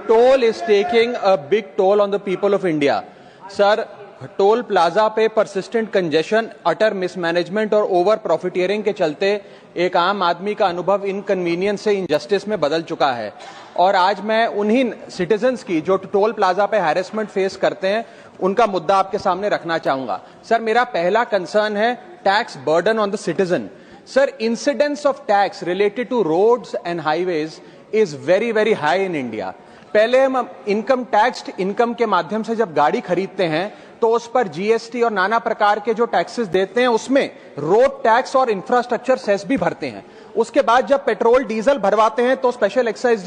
toll is taking a big toll on the people of India. Sir, toll plaza पे persistent congestion, अटर mismanagement और over profiteering के चलते एक आम आदमी का अनुभव इनकन्वीनियंस से इनजस्टिस में बदल चुका है। और आज मैं उन्हीं सिटीजन्स की जो टोल प्लाजा पे हैरेसमेंट फेस करते हैं उनका मुद्दा आपके सामने रखना चाहूंगा। सर, मेरा पहला कंसर्न है tax burden on the citizen. Sir, incidence of tax related to roads and highways is very very high in India. पहले हम इनकम टैक्स इनकम के माध्यम से जब गाड़ी खरीदते हैं तो उस पर जीएसटी और नाना प्रकार के जो टैक्सेस देते हैं उसमें रोड टैक्स और इंफ्रास्ट्रक्चर सेस भी भरते हैं। उसके बाद जब पेट्रोल डीजल भरवाते हैं तो स्पेशल एक्साइज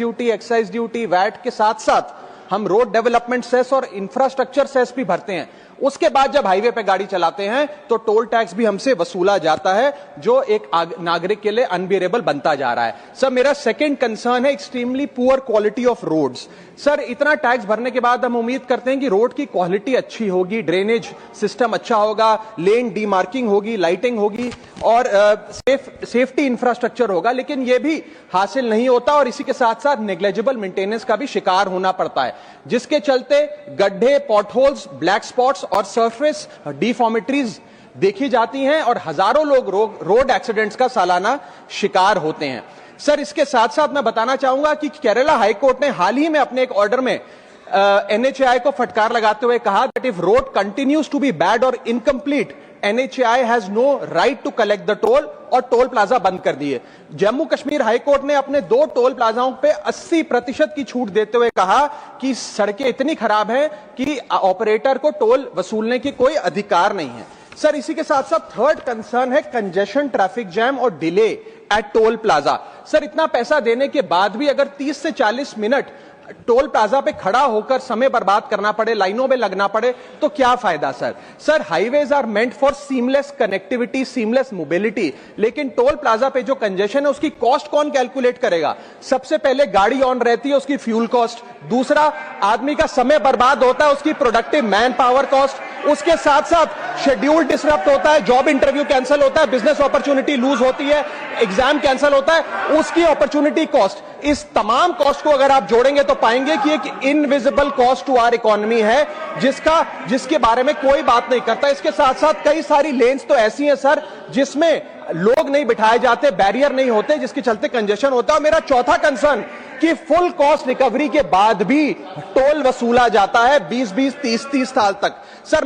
ड्यूटी वैट के साथ साथ हम रोड डेवलपमेंट सेस और इंफ्रास्ट्रक्चर सेस भी भरते हैं। उसके बाद जब हाईवे पे गाड़ी चलाते हैं तो टोल टैक्स भी हमसे वसूला जाता है, जो एक नागरिक के लिए अनबियरेबल बनता जा रहा है। सर, मेरा सेकंड कंसर्न है extremely poor quality of roads. Sir, इतना टैक्स भरने के बाद हम उम्मीद करते हैं कि रोड की क्वालिटी अच्छी होगी, ड्रेनेज सिस्टम अच्छा होगा, लेन डीमार्किंग होगी, लाइटिंग होगी और सेफ्टी इंफ्रास्ट्रक्चर होगा, लेकिन यह भी हासिल नहीं होता और इसी के साथ साथ नेग्लिजिबल मेंटेनेंस का भी शिकार होना पड़ता है, जिसके चलते गड्ढे, पॉटहोल्स, ब्लैक स्पॉट्स और सरफेस डिफॉर्मिटीज देखी जाती हैं और हजारों लोग रोड एक्सीडेंट्स का सालाना शिकार होते हैं। सर, इसके साथ साथ मैं बताना चाहूंगा कि केरला हाईकोर्ट ने हाल ही में अपने एक ऑर्डर में एनएचएआई को फटकार लगाते हुए कहा that if road continues to be bad और incomplete, NHAI has no right to collect the toll और टोल प्लाजा बंद कर दिए। जम्मू कश्मीर हाईकोर्ट ने अपने 2 टोल प्लाजाओं पे 80% की छूट देते हुए कहा कि सड़कें इतनी खराब हैं कि ऑपरेटर को टोल वसूलने की कोई अधिकार नहीं है। सर, इसी के साथ साथ थर्ड कंसर्न है कंजेशन, ट्रैफिक जैम और delay at toll plaza. Sir, इतना पैसा देने के बाद भी अगर 30 से 40 मिनट टोल प्लाजा पे खड़ा होकर समय बर्बाद करना पड़े, लाइनों में लगना पड़े, तो क्या फायदा sir? Sir, highways are meant for seamless connectivity, seamless mobility, लेकिन टोल प्लाजा पे जो कंजेशन है उसकी कॉस्ट कौन कैलकुलेट करेगा? सबसे पहले गाड़ी ऑन रहती है, उसकी फ्यूल कॉस्ट, दूसरा आदमी का समय बर्बाद होता है, उसकी प्रोडक्टिव मैन पावर कॉस्ट, उसके साथ साथ शेड्यूल डिसरप्ट होता है, जॉब इंटरव्यू कैंसिल होता है, बिजनेस अपॉर्चुनिटी लूज होती है, एग्जाम कैंसिल होता है, उसकी अपॉर्चुनिटी कॉस्ट। इस तमाम कॉस्ट को अगर आप जोड़ेंगे तो पाएंगे कि एक invisible cost to our economy है जिसके बारे में कोई बात नहीं करता। इसके साथ साथ कई सारी लेन्स तो ऐसी हैं सर जिसमें लोग नहीं बिठाए जाते, बैरियर नहीं होते, जिसके चलते कंजेशन होता है। मेरा चौथा कंसर्न कि फुल कॉस्ट रिकवरी के बाद भी टोल वसूला जाता है 20-20, 30-30 साल तक। सर,